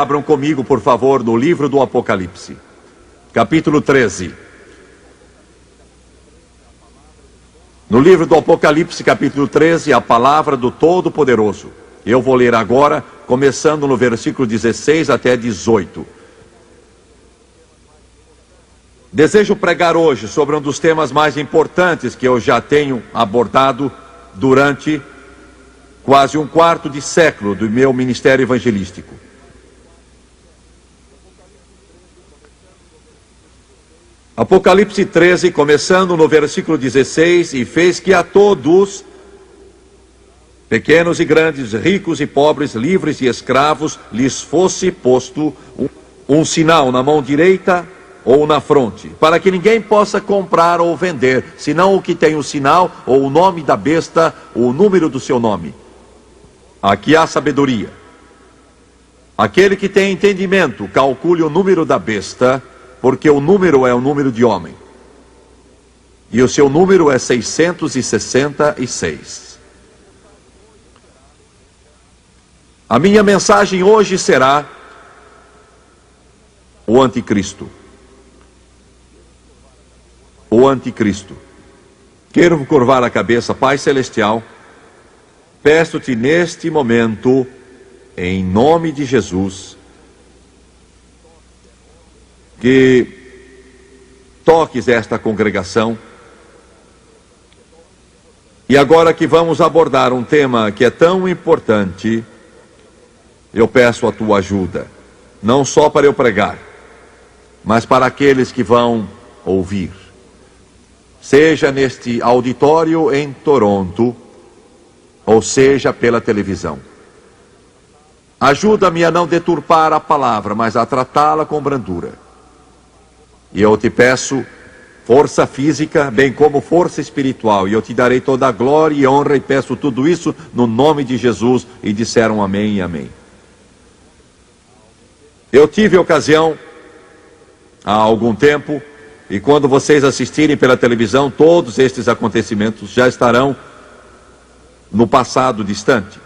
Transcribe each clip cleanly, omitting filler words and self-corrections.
Abram comigo, por favor, no livro do Apocalipse, capítulo 13. No livro do Apocalipse, capítulo 13, a palavra do Todo-Poderoso. Eu vou ler agora, começando no versículo 16 até 18. Desejo pregar hoje sobre um dos temas mais importantes que eu já tenho abordado durante quase um quarto de século do meu ministério evangelístico. Apocalipse 13, começando no versículo 16, e fez que a todos, pequenos e grandes, ricos e pobres, livres e escravos, lhes fosse posto um sinal na mão direita ou na fronte, para que ninguém possa comprar ou vender, senão o que tem o sinal, ou o nome da besta, ou o número do seu nome. Aqui há sabedoria. Aquele que tem entendimento, calcule o número da besta, porque o número é o número de homem. E o seu número é 666. A minha mensagem hoje será o anticristo. O anticristo. Quero curvar a cabeça, Pai Celestial. Peço-te neste momento, em nome de Jesus, que toques esta congregação. E agora que vamos abordar um tema que é tão importante, eu peço a tua ajuda, não só para eu pregar, mas para aqueles que vão ouvir. Seja neste auditório em Toronto, ou seja pela televisão. Ajuda-me a não deturpar a palavra, mas a tratá-la com brandura. E eu te peço força física, bem como força espiritual. E eu te darei toda a glória e honra, e peço tudo isso no nome de Jesus. E disseram amém e amém. Eu tive ocasião, há algum tempo, e quando vocês assistirem pela televisão, todos estes acontecimentos já estarão no passado distante.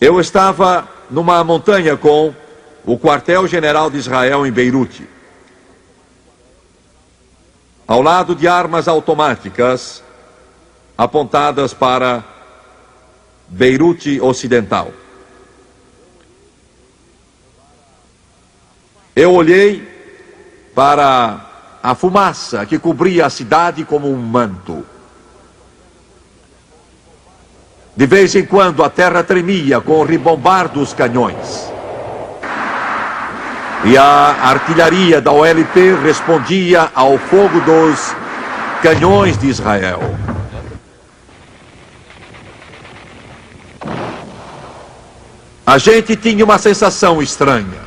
Eu estava numa montanha com o quartel-general de Israel em Beirute, ao lado de armas automáticas apontadas para Beirute Ocidental. Eu olhei para a fumaça que cobria a cidade como um manto. De vez em quando a terra tremia com o ribombar dos canhões. E a artilharia da OLP respondia ao fogo dos canhões de Israel. A gente tinha uma sensação estranha.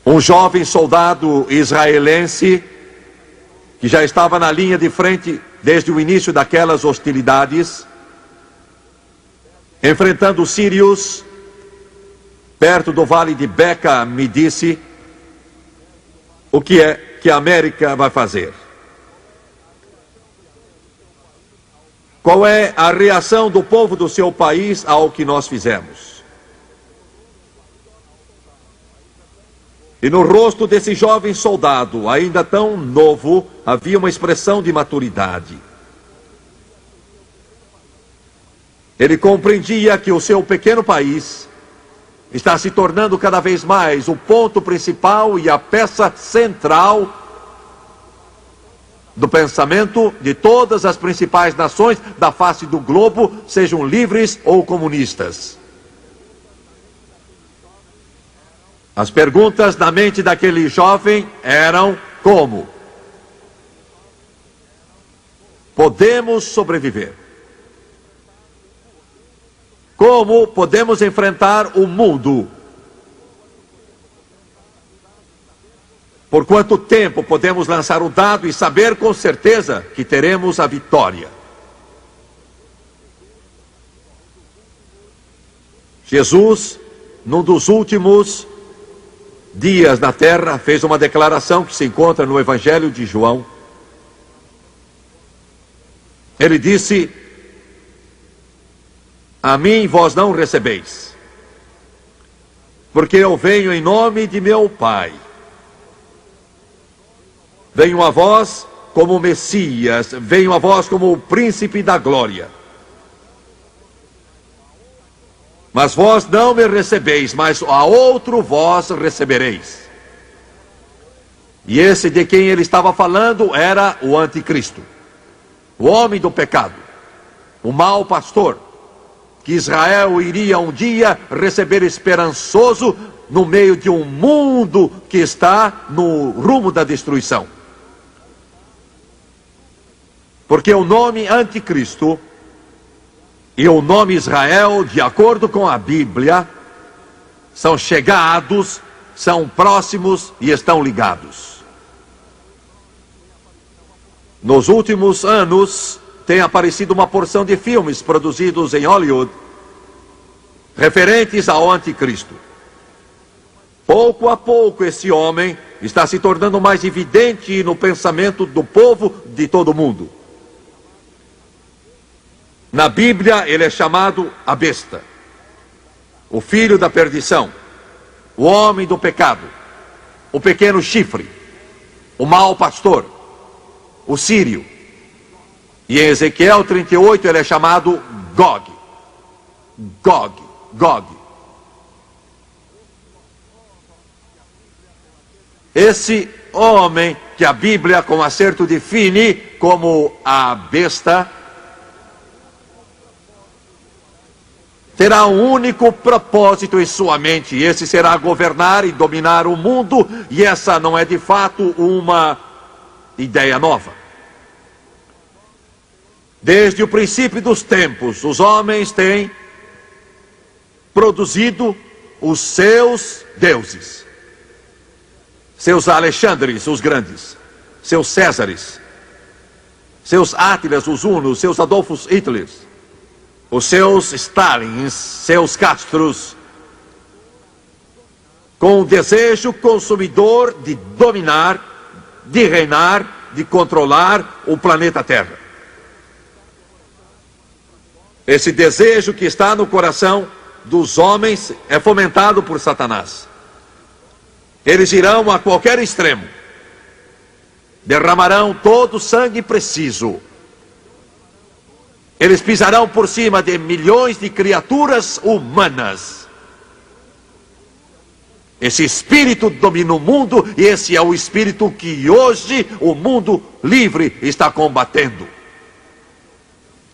Um jovem soldado israelense, que já estava na linha de frente desde o início daquelas hostilidades, enfrentando os sírios, perto do vale de Beca, me disse: o que é que a América vai fazer? Qual é a reação do povo do seu país ao que nós fizemos? E no rosto desse jovem soldado, ainda tão novo, havia uma expressão de maturidade. Ele compreendia que o seu pequeno país está se tornando cada vez mais o ponto principal e a peça central do pensamento de todas as principais nações da face do globo, sejam livres ou comunistas. As perguntas na mente daquele jovem eram: como podemos sobreviver? Como podemos enfrentar o mundo? Por quanto tempo podemos lançar o dado e saber com certeza que teremos a vitória? Jesus, num dos últimos dias na terra, fez uma declaração que se encontra no Evangelho de João. Ele disse: A mim vós não recebeis, porque eu venho em nome de meu Pai. Venho a vós como Messias, venho a vós como o príncipe da glória. Mas vós não me recebeis, mas a outro vós recebereis. E esse de quem ele estava falando era o anticristo, o homem do pecado, o mau pastor, que Israel iria um dia receber esperançoso no meio de um mundo que está no rumo da destruição. Porque o nome anticristo e o nome Israel, de acordo com a Bíblia, são chegados, são próximos e estão ligados. Nos últimos anos, tem aparecido uma porção de filmes produzidos em Hollywood, referentes ao anticristo. Pouco a pouco, esse homem está se tornando mais evidente no pensamento do povo de todo o mundo. Na Bíblia, ele é chamado a besta, o filho da perdição, o homem do pecado, o pequeno chifre, o mau pastor, o sírio. E em Ezequiel 38 ele é chamado Gog. Gog, Gog. Esse homem que a Bíblia com acerto define como a besta, terá um único propósito em sua mente, e esse será governar e dominar o mundo, e essa não é de fato uma ideia nova. Desde o princípio dos tempos, os homens têm produzido os seus deuses, seus Alexandres, os grandes, seus Césares, seus Átilas, os Hunos, seus Adolfos Hitlers, os seus Stalins, seus Castros, com o desejo consumidor de dominar, de reinar, de controlar o planeta Terra. Esse desejo que está no coração dos homens é fomentado por Satanás. Eles irão a qualquer extremo, derramarão todo o sangue preciso. Eles pisarão por cima de milhões de criaturas humanas. Esse espírito domina o mundo, e esse é o espírito que hoje o mundo livre está combatendo.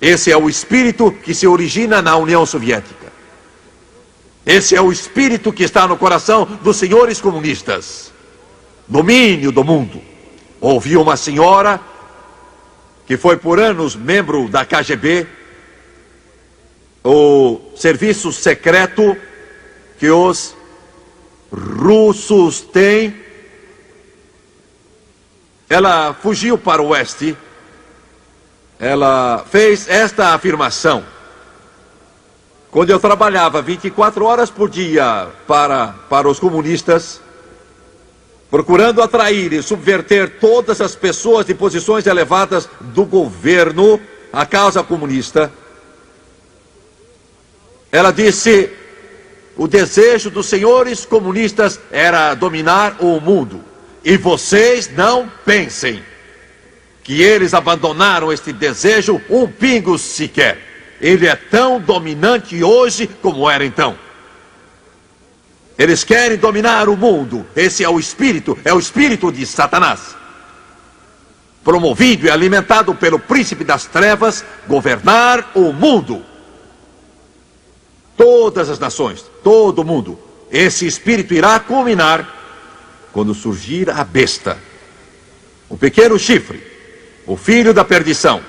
Esse é o espírito que se origina na União Soviética. Esse é o espírito que está no coração dos senhores comunistas. Domínio do mundo. Ouvi uma senhora que foi por anos membro da KGB, o serviço secreto que os russos têm. Ela fugiu para o oeste. Ela fez esta afirmação: quando eu trabalhava 24 horas por dia para os comunistas, procurando atrair e subverter todas as pessoas de posições elevadas do governo à causa comunista, ela disse: o desejo dos senhores comunistas era dominar o mundo. E vocês não pensem que eles abandonaram este desejo um pingo sequer. Ele é tão dominante hoje como era então. Eles querem dominar o mundo. Esse é o espírito de Satanás, promovido e alimentado pelo príncipe das trevas, governar o mundo. Todas as nações, todo o mundo. Esse espírito irá culminar quando surgir a besta, o pequeno chifre, o filho da perdição,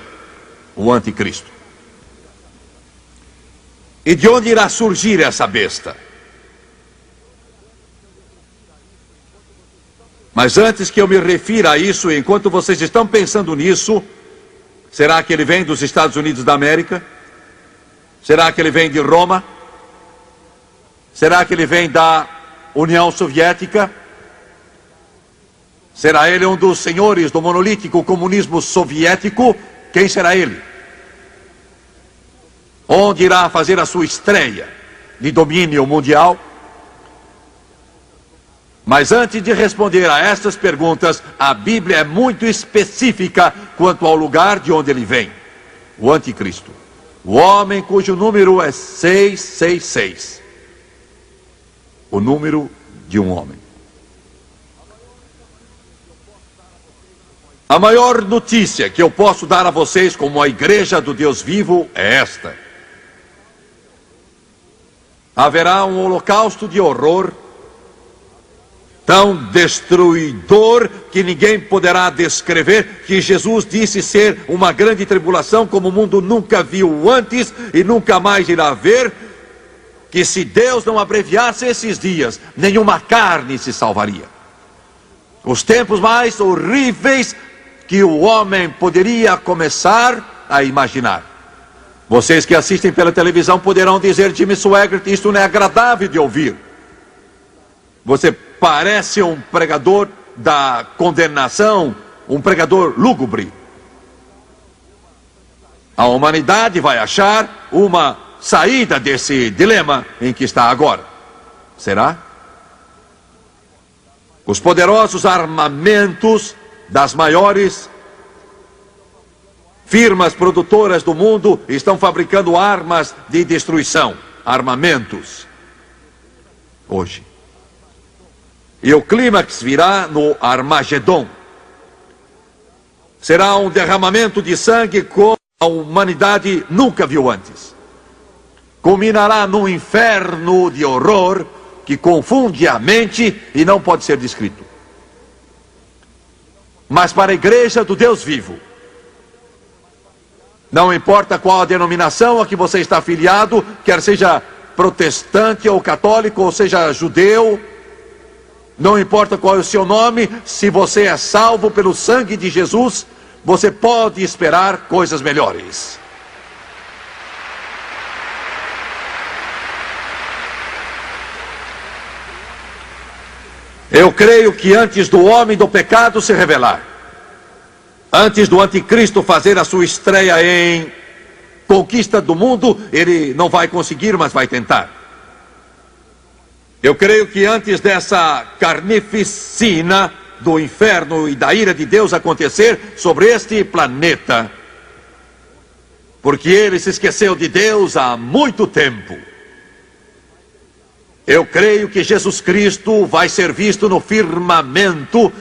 o anticristo. E de onde irá surgir essa besta? Mas antes que eu me refira a isso, enquanto vocês estão pensando nisso, será que ele vem dos Estados Unidos da América? Será que ele vem de Roma? Será que ele vem da União Soviética? Será ele um dos senhores do monolítico comunismo soviético? Quem será ele? onde irá fazer a sua estreia de domínio mundial. Mas antes de responder a estas perguntas, a Bíblia é muito específica quanto ao lugar de onde ele vem: o anticristo, o homem cujo número é 666, o número de um homem. A maior notícia que eu posso dar a vocês como a igreja do Deus vivo é esta: haverá um holocausto de horror tão destruidor que ninguém poderá descrever, que Jesus disse ser uma grande tribulação como o mundo nunca viu antes e nunca mais irá ver, que se Deus não abreviasse esses dias, nenhuma carne se salvaria. Os tempos mais horríveis que o homem poderia começar a imaginar. Vocês que assistem pela televisão poderão dizer: Jimmy Swaggart, isto não é agradável de ouvir. Você parece um pregador da condenação, um pregador lúgubre. A humanidade vai achar uma saída desse dilema em que está agora. Será? Os poderosos armamentos das maiores firmas produtoras do mundo estão fabricando armas de destruição, armamentos, hoje. E o clímax virá no Armagedon. Será um derramamento de sangue como a humanidade nunca viu antes. Culminará num inferno de horror que confunde a mente e não pode ser descrito. Mas para a igreja do Deus vivo, não importa qual a denominação a que você está afiliado, quer seja protestante ou católico, ou seja judeu, não importa qual é o seu nome, se você é salvo pelo sangue de Jesus, você pode esperar coisas melhores. Eu creio que antes do homem do pecado se revelar, antes do anticristo fazer a sua estreia em conquista do mundo, ele não vai conseguir, mas vai tentar. Eu creio que antes dessa carnificina do inferno e da ira de Deus acontecer sobre este planeta, porque ele se esqueceu de Deus há muito tempo, eu creio que Jesus Cristo vai ser visto no firmamento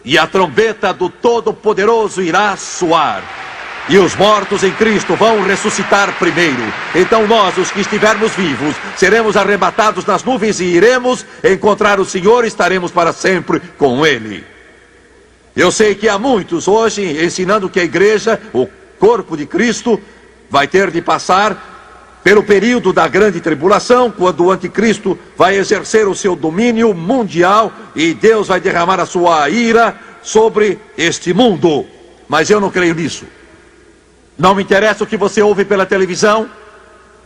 e a trombeta do Todo-Poderoso irá soar. E os mortos em Cristo vão ressuscitar primeiro. Então nós, os que estivermos vivos, seremos arrebatados nas nuvens e iremos encontrar o Senhor e estaremos para sempre com Ele. Eu sei que há muitos hoje ensinando que a igreja, o corpo de Cristo, vai ter de passar pelo período da grande tribulação, quando o anticristo vai exercer o seu domínio mundial e Deus vai derramar a sua ira sobre este mundo. Mas eu não creio nisso. Não me interessa o que você ouve pela televisão,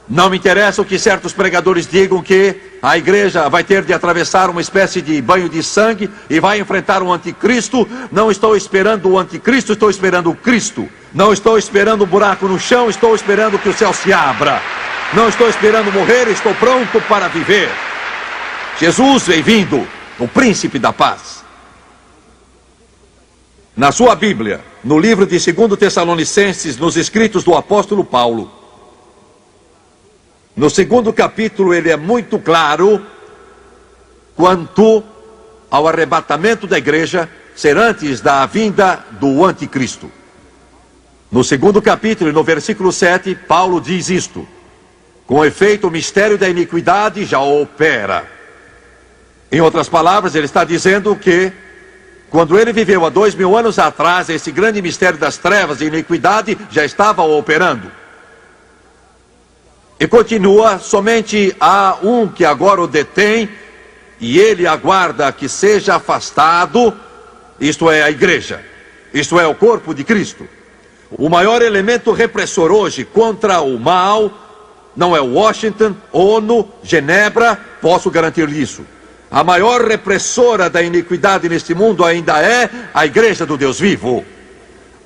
não me interessa o que certos pregadores digam, que a igreja vai ter de atravessar uma espécie de banho de sangue e vai enfrentar o anticristo. Não estou esperando o anticristo, estou esperando o Cristo. Não estou esperando um buraco no chão, estou esperando que o céu se abra. Não estou esperando morrer, estou pronto para viver. Jesus vem vindo, o príncipe da paz. Na sua Bíblia, no livro de 2 Tessalonicenses, nos escritos do apóstolo Paulo, no 2º capítulo, ele é muito claro quanto ao arrebatamento da igreja ser antes da vinda do anticristo. No 2º capítulo, no versículo 7, Paulo diz isto: com efeito, o mistério da iniquidade já opera. Em outras palavras, ele está dizendo que quando ele viveu há 2000 anos atrás, esse grande mistério das trevas e iniquidade já estava operando. E continua: somente há um que agora o detém, e ele aguarda que seja afastado, isto é, a igreja, isto é, o corpo de Cristo. O maior elemento repressor hoje contra o mal não é Washington, ONU, Genebra, posso garantir isso. A maior repressora da iniquidade neste mundo ainda é a igreja do Deus vivo.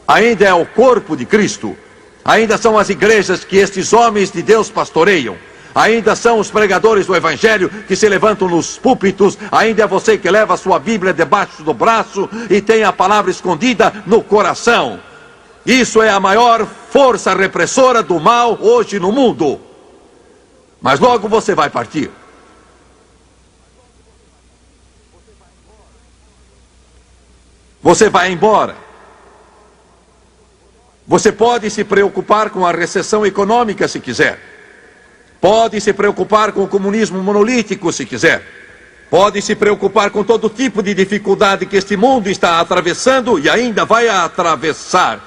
Ainda é o corpo de Cristo. Ainda são as igrejas que estes homens de Deus pastoreiam. Ainda são os pregadores do Evangelho que se levantam nos púlpitos. Ainda é você que leva a sua Bíblia debaixo do braço e tem a palavra escondida no coração. Isso é a maior força repressora do mal hoje no mundo. Mas logo você vai partir. Você vai embora. Você pode se preocupar com a recessão econômica se quiser. Pode se preocupar com o comunismo monolítico se quiser. Pode se preocupar com todo tipo de dificuldade que este mundo está atravessando e ainda vai atravessar.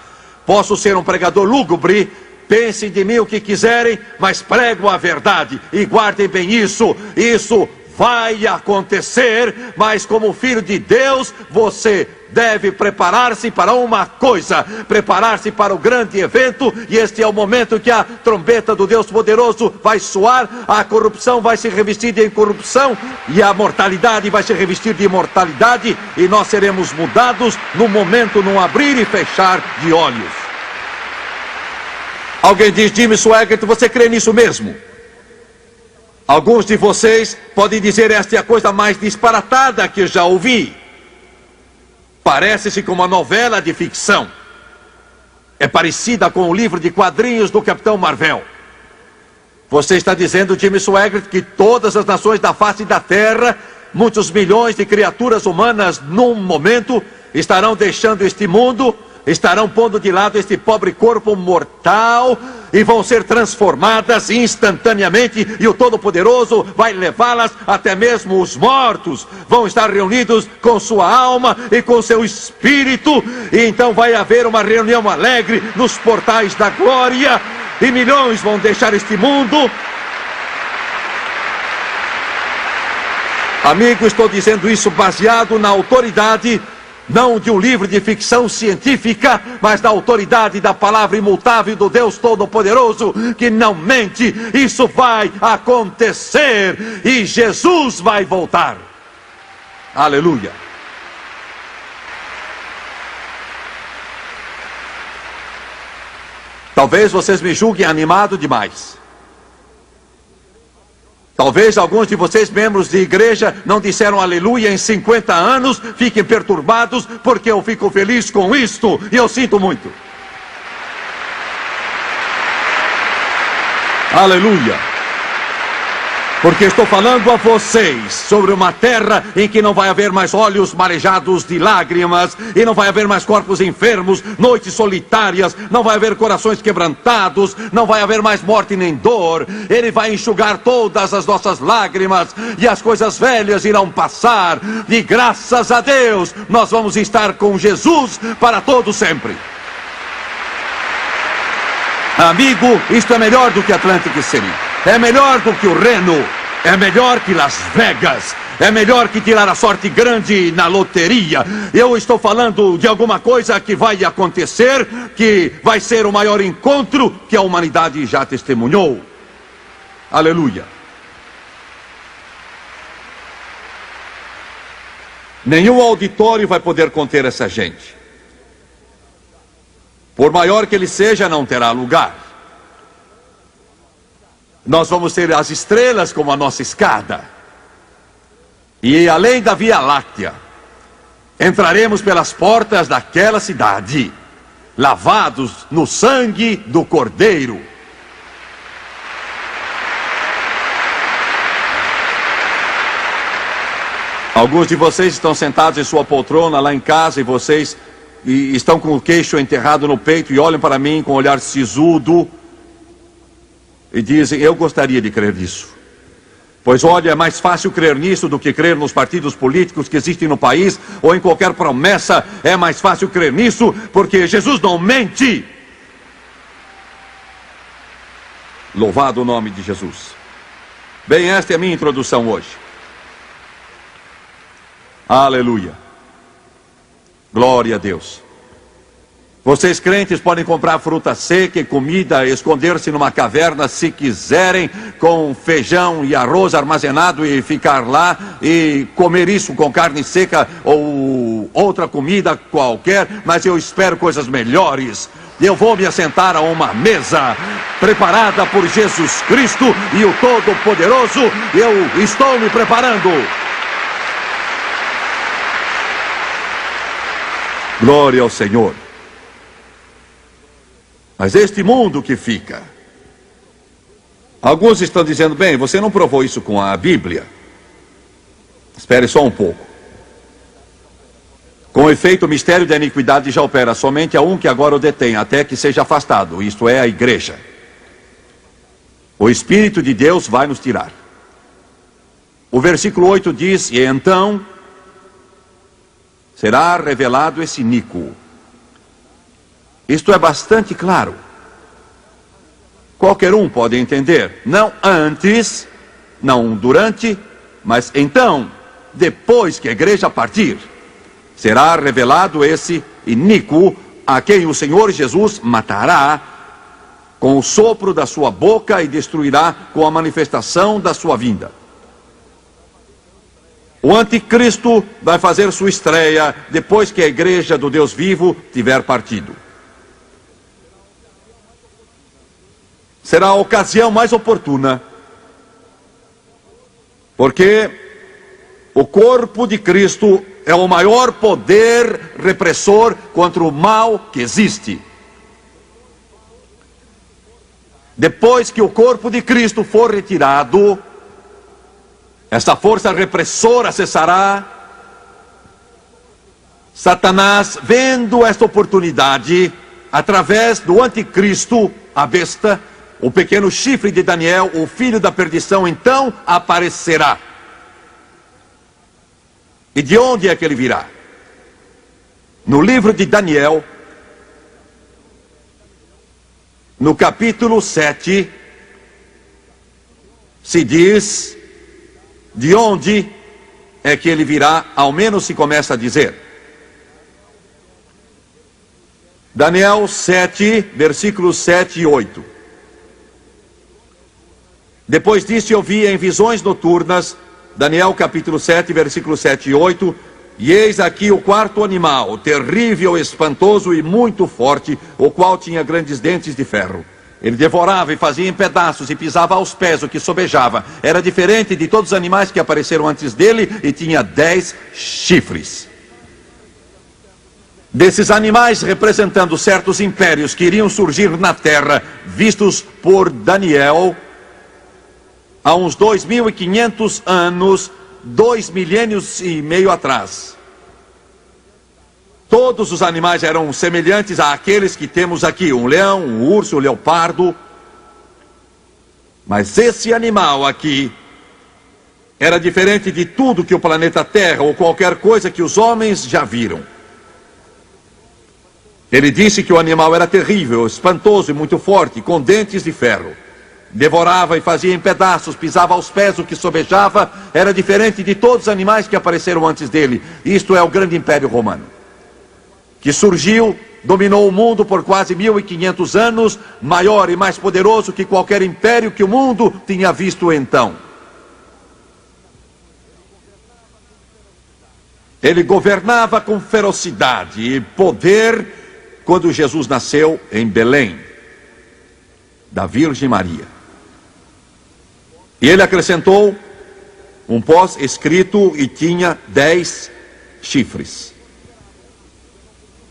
Posso ser um pregador lúgubre, pensem de mim o que quiserem, mas prego a verdade e guardem bem isso. Isso vai acontecer, mas como filho de Deus, você deve preparar-se para uma coisa, preparar-se para o grande evento, e este é o momento que a trombeta do Deus poderoso vai soar, a corrupção vai se revestir de incorrupção, e a mortalidade vai se revestir de imortalidade, e nós seremos mudados no momento, num abrir e fechar de olhos. Alguém diz: Jimmy Swaggart, você crê nisso mesmo? Alguns de vocês podem dizer: esta é a coisa mais disparatada que já ouvi. Parece-se com uma novela de ficção. É parecida com o livro de quadrinhos do Capitão Marvel. Você está dizendo, Jimmy Swaggart, que todas as nações da face da Terra, muitos milhões de criaturas humanas num momento, estarão deixando este mundo, estarão pondo de lado este pobre corpo mortal e vão ser transformadas instantaneamente, e o Todo-Poderoso vai levá-las, até mesmo os mortos vão estar reunidos com sua alma e com seu espírito, e então vai haver uma reunião alegre nos portais da glória, e milhões vão deixar este mundo. Amigo, estou dizendo isso baseado na autoridade, não de um livro de ficção científica, mas da autoridade da palavra imutável do Deus Todo-Poderoso, que não mente. Isso vai acontecer e Jesus vai voltar. Aleluia. Talvez vocês me julguem animado demais. Talvez alguns de vocês, membros de igreja, não disseram aleluia em 50 anos, fiquem perturbados, porque eu fico feliz com isto, e eu sinto muito. Aleluia. Porque estou falando a vocês sobre uma terra em que não vai haver mais olhos marejados de lágrimas, e não vai haver mais corpos enfermos, noites solitárias, não vai haver corações quebrantados, não vai haver mais morte nem dor. Ele vai enxugar todas as nossas lágrimas, e as coisas velhas irão passar, e graças a Deus nós vamos estar com Jesus para todo sempre. Amigo, isto é melhor do que Atlantic City, é melhor do que o Reno, é melhor que Las Vegas, é melhor que tirar a sorte grande na loteria. Eu estou falando de alguma coisa que vai acontecer, que vai ser o maior encontro que a humanidade já testemunhou. Aleluia. Nenhum auditório vai poder conter essa gente. Por maior que ele seja, não terá lugar. Nós vamos ter as estrelas como a nossa escada. E além da Via Láctea, entraremos pelas portas daquela cidade, lavados no sangue do Cordeiro. Alguns de vocês estão sentados em sua poltrona lá em casa, e vocês estão com o queixo enterrado no peito e olham para mim com um olhar sisudo e dizem: eu gostaria de crer nisso. Pois olha, é mais fácil crer nisso do que crer nos partidos políticos que existem no país, ou em qualquer promessa. É mais fácil crer nisso, porque Jesus não mente. Louvado o nome de Jesus. Bem, esta é a minha introdução hoje. Aleluia. Glória a Deus. Vocês crentes podem comprar fruta seca e comida, esconder-se numa caverna se quiserem, com feijão e arroz armazenado, e ficar lá e comer isso com carne seca ou outra comida qualquer, mas eu espero coisas melhores. eu vou me assentar a uma mesa preparada por Jesus Cristo e o Todo-Poderoso. Eu estou me preparando. Glória ao Senhor. Mas este mundo que fica, alguns estão dizendo, bem, você não provou isso com a Bíblia. Espere só um pouco. Com efeito, o mistério da iniquidade já opera somente a um que agora o detém, até que seja afastado, isto é, a igreja. O Espírito de Deus vai nos tirar. O versículo 8 diz, e então será revelado esse iníquo. Isto é bastante claro. Qualquer um pode entender. Não antes, não durante, mas então, depois que a igreja partir, será revelado esse iníquo a quem o Senhor Jesus matará com o sopro da sua boca e destruirá com a manifestação da sua vinda. O anticristo vai fazer sua estreia depois que a igreja do Deus vivo tiver partido. Será a ocasião mais oportuna, porque o corpo de Cristo é o maior poder repressor contra o mal que existe. Depois que o corpo de Cristo for retirado, esta força repressora cessará. Satanás, vendo esta oportunidade, através do anticristo, a besta, o pequeno chifre de Daniel, o filho da perdição, então aparecerá. E de onde é que ele virá? No livro de Daniel, no capítulo 7, se diz de onde é que ele virá, ao menos se começa a dizer. Daniel 7, versículos 7 e 8. Depois disso eu vi em visões noturnas, Daniel capítulo 7, versículos 7 e 8, e eis aqui o quarto animal, terrível, espantoso e muito forte, o qual tinha grandes dentes de ferro. Ele devorava e fazia em pedaços e pisava aos pés o que sobejava. Era diferente de todos os animais que apareceram antes dele e tinha 10 chifres. Desses animais representando certos impérios que iriam surgir na terra, vistos por Daniel, há uns 2.500 anos, 2 milênios e meio atrás. Todos os animais eram semelhantes àqueles que temos aqui, um leão, um urso, um leopardo. Mas esse animal aqui era diferente de tudo que o planeta Terra ou qualquer coisa que os homens já viram. Ele disse que o animal era terrível, espantoso e muito forte, com dentes de ferro. Devorava e fazia em pedaços, pisava aos pés o que sobejava, era diferente de todos os animais que apareceram antes dele. Isto é o grande império romano, que surgiu, dominou o mundo por quase 1.500 anos, maior e mais poderoso que qualquer império que o mundo tinha visto então. Ele governava com ferocidade e poder quando Jesus nasceu em Belém, da Virgem Maria. E ele acrescentou um pós-escrito e tinha 10 chifres.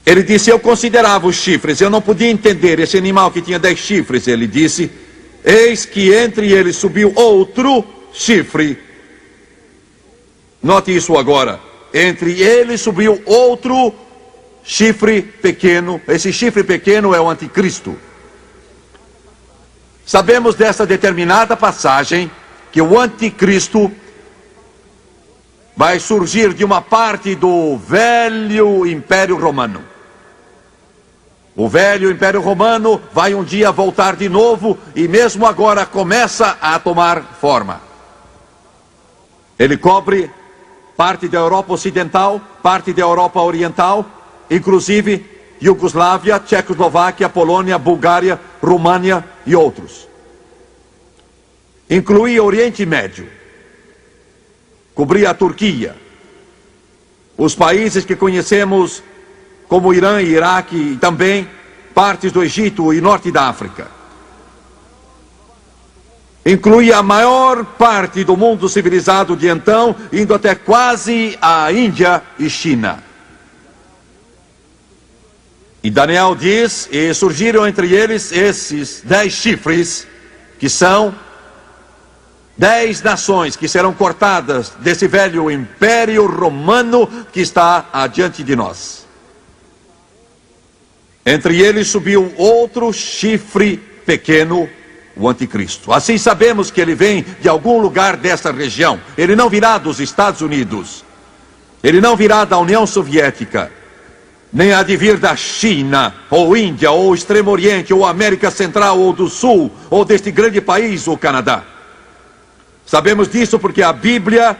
Ele disse, eu considerava os chifres, eu não podia entender esse animal que tinha 10 chifres. Ele disse, eis que entre eles subiu outro chifre. Note isso agora. Entre eles subiu outro chifre pequeno. Esse chifre pequeno é o anticristo. Sabemos dessa determinada passagem que o anticristo vai surgir de uma parte do velho Império Romano. O velho Império Romano vai um dia voltar de novo e mesmo agora começa a tomar forma. Ele cobre parte da Europa Ocidental, parte da Europa Oriental, inclusive Iugoslávia, Tchecoslováquia, Polônia, Bulgária, România e outros. Incluía o Oriente Médio, cobria a Turquia, os países que conhecemos como Irã e Iraque, e também partes do Egito e norte da África. Incluía a maior parte do mundo civilizado de então, indo até quase a Índia e China. E Daniel diz, e surgiram entre eles esses 10 chifres, que são 10 nações que serão cortadas desse velho império romano que está adiante de nós. Entre eles subiu outro chifre pequeno, o anticristo. Assim sabemos que ele vem de algum lugar dessa região. Ele não virá dos Estados Unidos. Ele não virá da União Soviética. Nem há de vir da China, ou Índia, ou Extremo Oriente, ou América Central, ou do Sul, ou deste grande país, o Canadá. Sabemos disso porque a Bíblia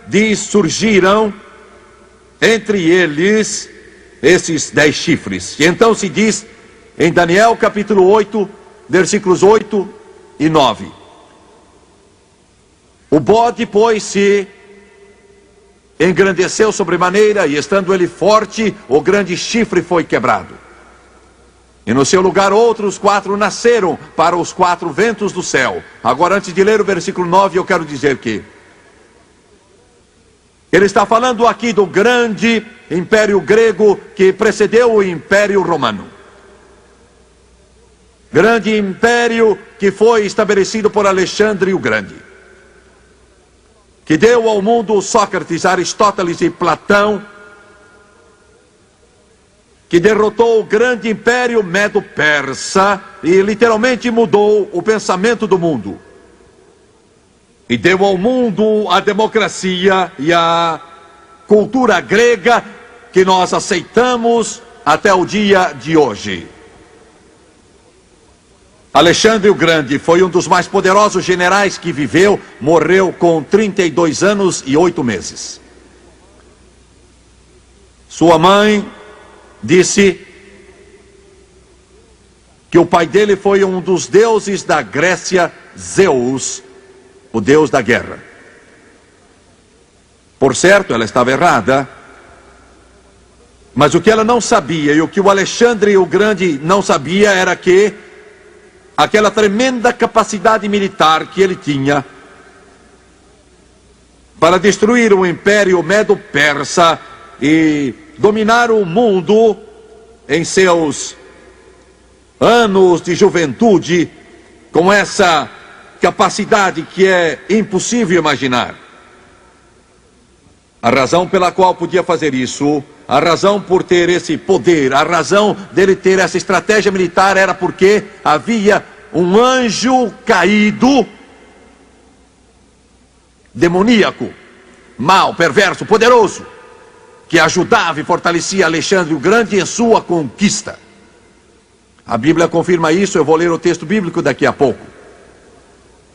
diz: surgiram entre eles esses 10 chifres. E então se diz em Daniel capítulo 8, versículos 8 e 9. O bode, pois, se engrandeceu sobremaneira, e estando ele forte, o grande chifre foi quebrado. E no seu lugar outros 4 nasceram para os 4 ventos do céu. Agora, antes de ler o versículo 9, eu quero dizer que ele está falando aqui do grande império grego que precedeu o império romano. Grande império que foi estabelecido por Alexandre o Grande, que deu ao mundo Sócrates, Aristóteles e Platão, que derrotou o grande império medo-persa e literalmente mudou o pensamento do mundo. E deu ao mundo a democracia e a cultura grega que nós aceitamos até o dia de hoje. Alexandre o Grande foi um dos mais poderosos generais que viveu, morreu com 32 anos e 8 meses. Sua mãe disse que o pai dele foi um dos deuses da Grécia, Zeus, o deus da guerra. Por certo, ela estava errada, mas o que ela não sabia e o que o Alexandre o Grande não sabia era que aquela tremenda capacidade militar que ele tinha para destruir o império medo-persa e dominar o mundo em seus anos de juventude, com essa capacidade que é impossível imaginar. A razão pela qual podia fazer isso, a razão por ter esse poder, a razão dele ter essa estratégia militar era porque havia um anjo caído, demoníaco, mau, perverso, poderoso, que ajudava e fortalecia Alexandre o Grande em sua conquista. A Bíblia confirma isso, eu vou ler o texto bíblico daqui a pouco.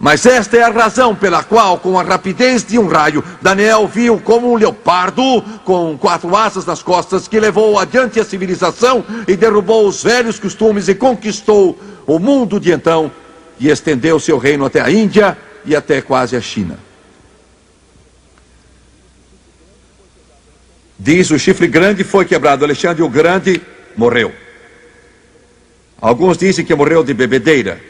Mas esta é a razão pela qual, com a rapidez de um raio, Daniel viu como um leopardo com 4 asas nas costas, que levou adiante a civilização e derrubou os velhos costumes e conquistou o mundo de então e estendeu seu reino até a Índia e até quase a China. Diz: o chifre grande foi quebrado, Alexandre o Grande morreu. Alguns dizem que morreu de bebedeira,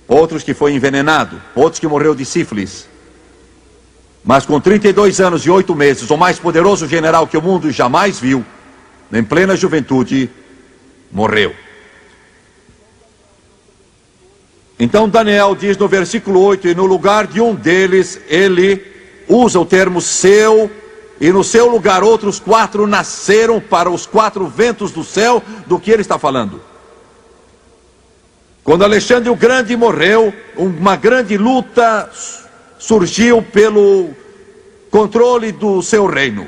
outros que foi envenenado, outros que morreu de sífilis. Mas com 32 anos e 8 meses, o mais poderoso general que o mundo jamais viu, em plena juventude, morreu. Então Daniel diz no versículo 8, e no lugar de um deles, ele usa o termo seu, e no seu lugar outros 4 nasceram para os 4 ventos do céu. Do que ele está falando? Quando Alexandre o Grande morreu, uma grande luta surgiu pelo controle do seu reino.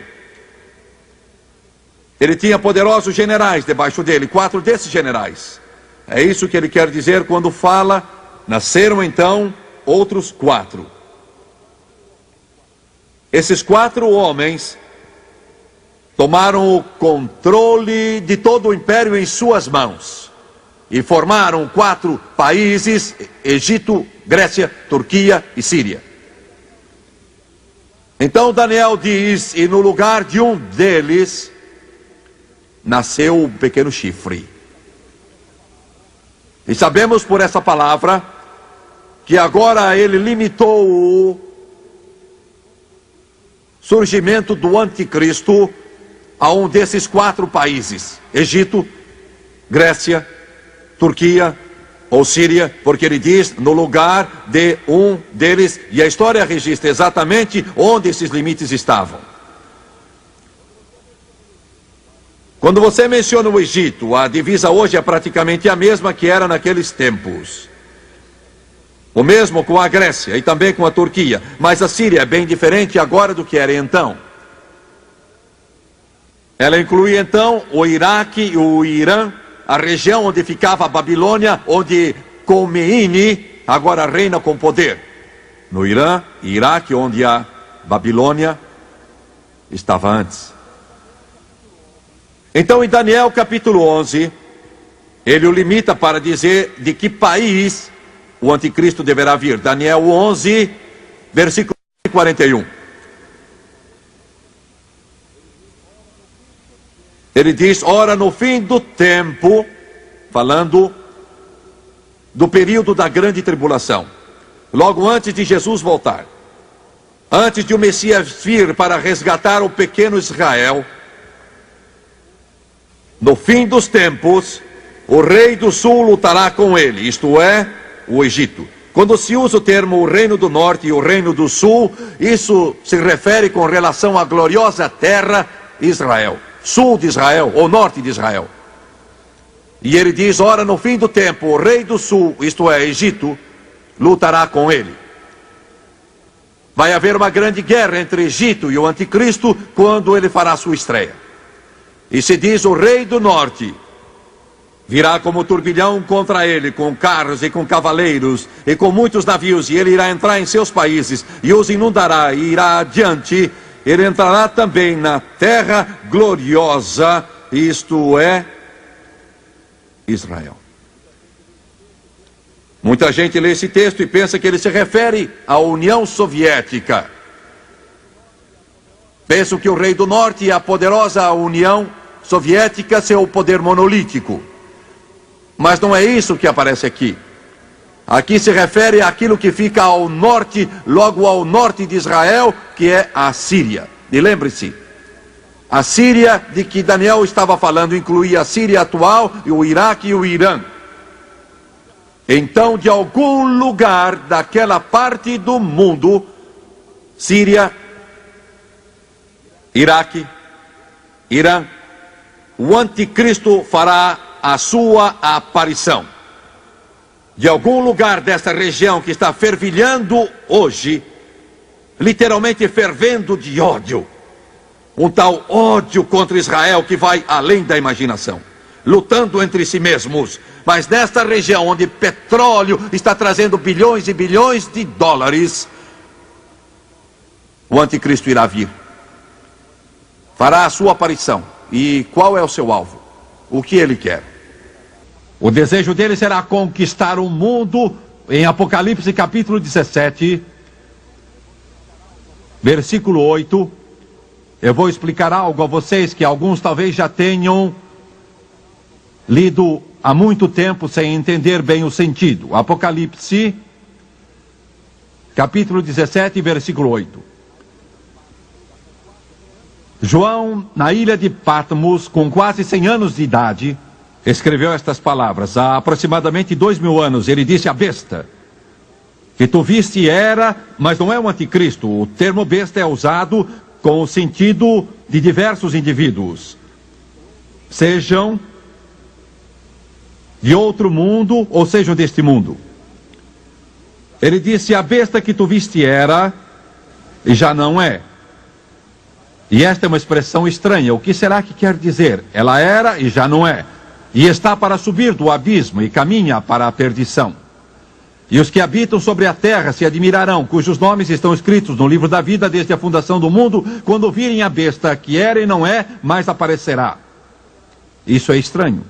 Ele tinha poderosos generais debaixo dele, 4 desses generais. É isso que ele quer dizer quando fala: nasceram então outros 4. Esses 4 homens tomaram o controle de todo o império em suas mãos e formaram 4 países: Egito, Grécia, Turquia e Síria. Então Daniel diz: e no lugar de um deles nasceu um pequeno chifre. E sabemos por essa palavra que agora ele limitou o surgimento do anticristo a um desses 4 países: Egito, Grécia, Turquia ou Síria, porque ele diz no lugar de um deles, e a história registra exatamente onde esses limites estavam. Quando você menciona o Egito, a divisa hoje é praticamente a mesma que era naqueles tempos. O mesmo com a Grécia e também com a Turquia, mas a Síria é bem diferente agora do que era então. Ela inclui então o Iraque e o Irã, a região onde ficava a Babilônia, onde Khomeini agora reina com poder. No Irã e Iraque, onde a Babilônia estava antes. Então, em Daniel capítulo 11, ele o limita para dizer de que país o anticristo deverá vir. Daniel 11, versículo 41. Ele diz: ora, no fim do tempo, falando do período da grande tribulação, logo antes de Jesus voltar, antes de o Messias vir para resgatar o pequeno Israel, no fim dos tempos, o rei do sul lutará com ele, isto é, o Egito. Quando se usa o termo o reino do norte e o reino do sul, isso se refere com relação à gloriosa terra Israel. Sul de Israel ou norte de Israel. E ele diz: ora, no fim do tempo, o rei do sul, isto é, Egito, lutará com ele. Vai haver uma grande guerra entre Egito e o anticristo quando ele fará sua estreia. E se diz: o rei do norte virá como turbilhão contra ele, com carros e com cavaleiros e com muitos navios, e ele irá entrar em seus países e os inundará e irá adiante. Ele entrará também na terra gloriosa, isto é, Israel. Muita gente lê esse texto e pensa que ele se refere à União Soviética. Pensam que o rei do norte e a poderosa União Soviética seu poder monolítico. Mas não é isso que aparece aqui. Aqui se refere àquilo que fica ao norte, logo ao norte de Israel, que é a Síria. E lembre-se, a Síria de que Daniel estava falando incluía a Síria atual, e o Iraque e o Irã. Então, de algum lugar daquela parte do mundo, Síria, Iraque, Irã, o anticristo fará a sua aparição. De algum lugar dessa região que está fervilhando hoje, literalmente fervendo de ódio. Um tal ódio contra Israel que vai além da imaginação. Lutando entre si mesmos. Mas nesta região onde petróleo está trazendo bilhões e bilhões de dólares, o anticristo irá vir. Fará a sua aparição. E qual é o seu alvo? O que ele quer? O desejo dele será conquistar o mundo. Em Apocalipse capítulo 17, versículo 8, eu vou explicar algo a vocês que alguns talvez já tenham lido há muito tempo sem entender bem o sentido. Apocalipse capítulo 17, versículo 8. João, na ilha de Patmos, com quase 100 anos de idade, escreveu estas palavras. Há aproximadamente 2000 anos, ele disse: a besta que tu viste era, mas não é o anticristo. O termo besta é usado com o sentido de diversos indivíduos, sejam de outro mundo ou sejam deste mundo. Ele disse: a besta que tu viste era e já não é. E esta é uma expressão estranha. O que será que quer dizer? Ela era e já não é. E está para subir do abismo e caminha para a perdição. E os que habitam sobre a terra se admirarão, cujos nomes estão escritos no livro da vida desde a fundação do mundo, quando virem a besta que era e não é, mas aparecerá. Isso é estranho.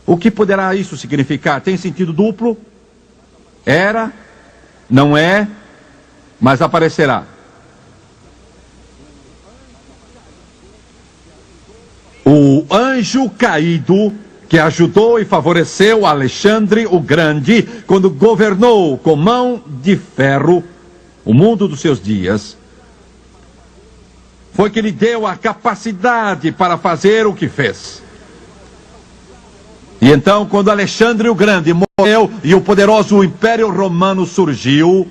O que poderá isso significar? Tem sentido duplo? Era, não é, mas aparecerá. O anjo caído que ajudou e favoreceu Alexandre o Grande quando governou com mão de ferro o mundo dos seus dias, foi que lhe deu a capacidade para fazer o que fez. E então, quando Alexandre o Grande morreu e o poderoso Império Romano surgiu,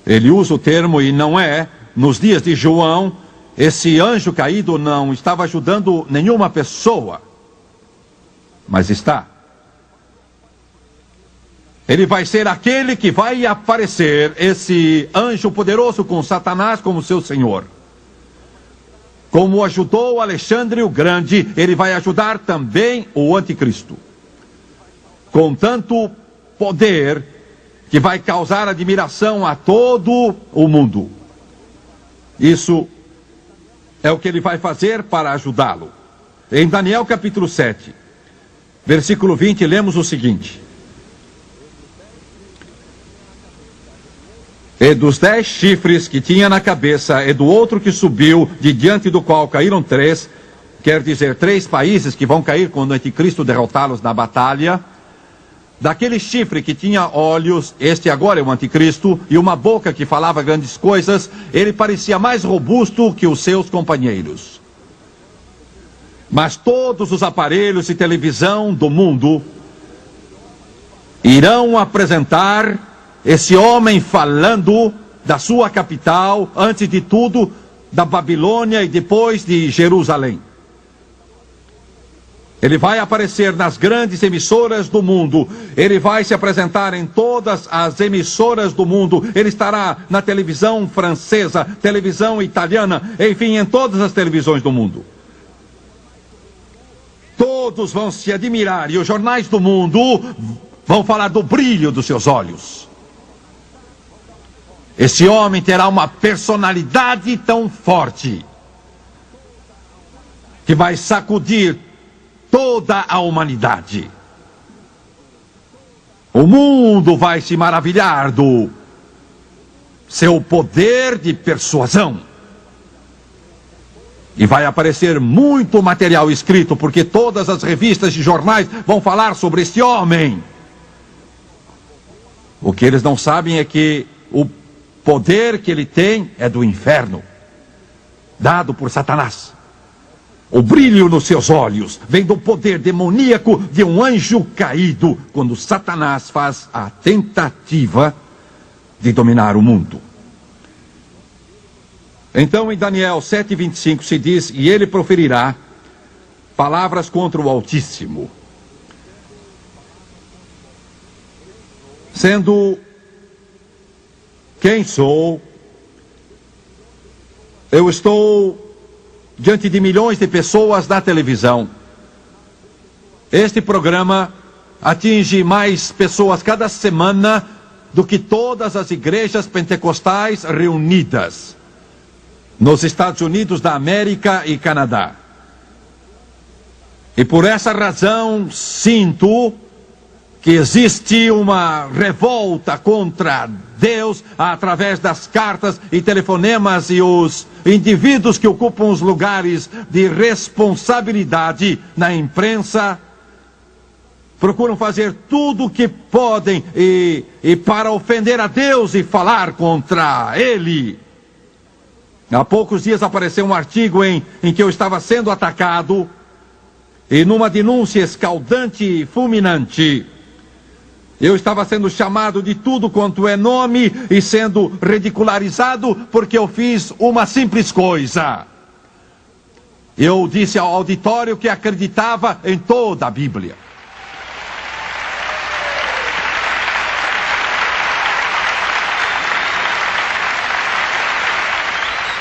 ele usa o termo, e não é, nos dias de João, esse anjo caído não estava ajudando nenhuma pessoa, mas está. Ele vai ser aquele que vai aparecer, esse anjo poderoso com Satanás como seu senhor. Como ajudou Alexandre o Grande, ele vai ajudar também o anticristo. Com tanto poder que vai causar admiração a todo o mundo. Isso é o que ele vai fazer para ajudá-lo. Em Daniel capítulo 7, versículo 20, lemos o seguinte: E dos 10 chifres que tinha na cabeça, e do outro que subiu, de diante do qual caíram 3, quer dizer, 3 países que vão cair quando o anticristo derrotá-los na batalha. Daquele chifre que tinha olhos, este agora é o anticristo, e uma boca que falava grandes coisas, ele parecia mais robusto que os seus companheiros. Mas todos os aparelhos de televisão do mundo irão apresentar esse homem falando da sua capital, antes de tudo, da Babilônia e depois de Jerusalém. Ele vai aparecer nas grandes emissoras do mundo. Ele vai se apresentar em todas as emissoras do mundo. Ele estará na televisão francesa, televisão italiana, enfim, em todas as televisões do mundo. Todos vão se admirar e os jornais do mundo vão falar do brilho dos seus olhos. Esse homem terá uma personalidade tão forte que vai sacudir toda a humanidade. O mundo vai se maravilhar do seu poder de persuasão. E vai aparecer muito material escrito, porque todas as revistas e jornais vão falar sobre este homem. O que eles não sabem é que o poder que ele tem é do inferno, dado por Satanás. O brilho nos seus olhos vem do poder demoníaco de um anjo caído, quando Satanás faz a tentativa de dominar o mundo. Então, em Daniel 7:25 se diz: e ele proferirá palavras contra o Altíssimo, sendo quem sou. Eu estou diante de milhões de pessoas na televisão. Este programa atinge mais pessoas cada semana do que todas as igrejas pentecostais reunidas nos Estados Unidos da América e Canadá. E por essa razão sinto que existe uma revolta contra Deus através das cartas e telefonemas, e os indivíduos que ocupam os lugares de responsabilidade na imprensa procuram fazer tudo o que podem e para ofender a Deus e falar contra Ele. Há poucos dias apareceu um artigo em que eu estava sendo atacado, e numa denúncia escaldante e fulminante, eu estava sendo chamado de tudo quanto é nome e sendo ridicularizado porque eu fiz uma simples coisa. Eu disse ao auditório que acreditava em toda a Bíblia.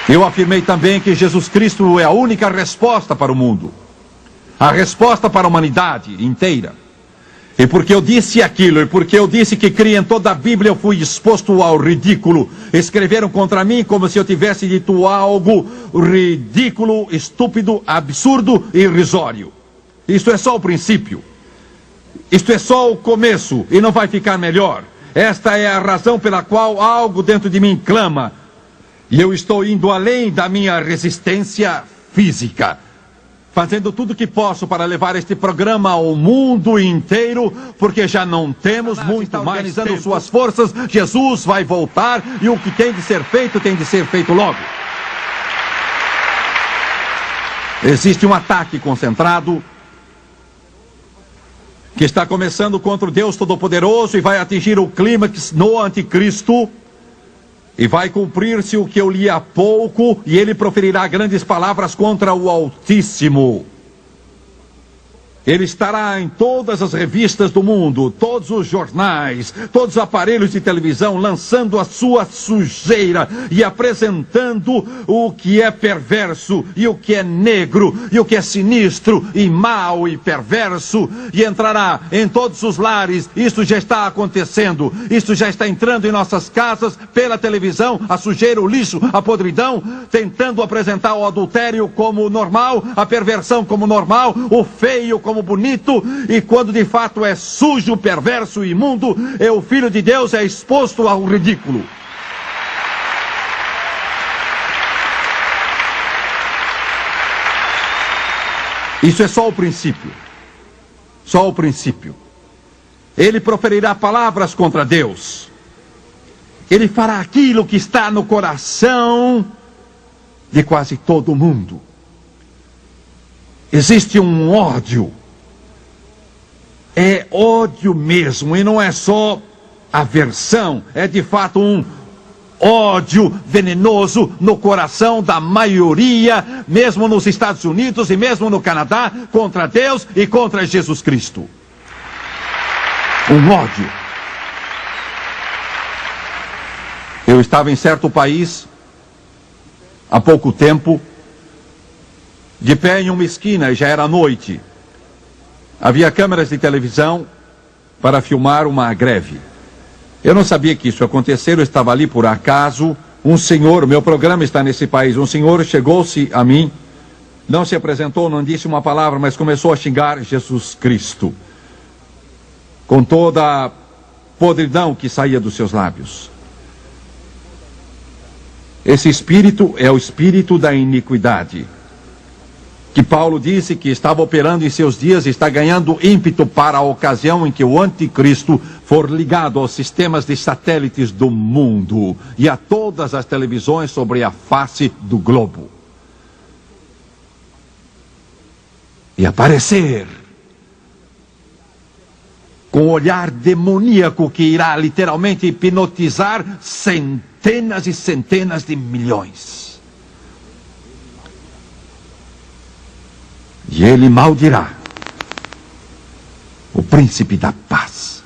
Eu afirmei também que Jesus Cristo é a única resposta para o mundo, a resposta para a humanidade inteira. E porque eu disse aquilo, e porque eu disse que cria em toda a Bíblia, eu fui exposto ao ridículo. Escreveram contra mim como se eu tivesse dito algo ridículo, estúpido, absurdo e irrisório. Isto é só o princípio. Isto é só o começo, e não vai ficar melhor. Esta é a razão pela qual algo dentro de mim clama. E eu estou indo além da minha resistência física fazendo tudo o que posso para levar este programa ao mundo inteiro, porque já não temos muito mais organizando tempo. Suas forças, Jesus vai voltar e o que tem de ser feito logo. Existe um ataque concentrado que está começando contra o Deus Todo-Poderoso e vai atingir o clímax no Anticristo. E vai cumprir-se o que eu li há pouco, e ele proferirá grandes palavras contra o Altíssimo. Ele estará em todas as revistas do mundo, todos os jornais, todos os aparelhos de televisão, lançando a sua sujeira e apresentando o que é perverso, e o que é negro, e o que é sinistro, e mau e perverso, e entrará em todos os lares. Isso já está acontecendo, isso já está entrando em nossas casas, pela televisão, a sujeira, o lixo, a podridão, tentando apresentar o adultério como normal, a perversão como normal, o feio como bonito, e quando de fato é sujo, perverso e imundo, o Filho de Deus é exposto ao ridículo. Isso é só o princípio. Só o princípio. Ele proferirá palavras contra Deus. Ele fará aquilo que está no coração de quase todo mundo. Existe um ódio. É ódio mesmo, e não é só aversão, é de fato um ódio venenoso no coração da maioria, mesmo nos Estados Unidos e mesmo no Canadá, contra Deus e contra Jesus Cristo. Um ódio. Eu estava em certo país, há pouco tempo, de pé em uma esquina, e já era noite. Havia câmeras de televisão para filmar uma greve. Eu não sabia que isso ia acontecer, eu estava ali por acaso. Um senhor, meu programa está nesse país, um senhor chegou-se a mim, não se apresentou, não disse uma palavra, mas começou a xingar Jesus Cristo, com toda a podridão que saía dos seus lábios. Esse espírito é o espírito da iniquidade, que Paulo disse que estava operando em seus dias e está ganhando ímpeto para a ocasião em que o anticristo for ligado aos sistemas de satélites do mundo e a todas as televisões sobre a face do globo. E aparecer com um olhar demoníaco que irá literalmente hipnotizar centenas e centenas de milhões. E ele maldirá o príncipe da paz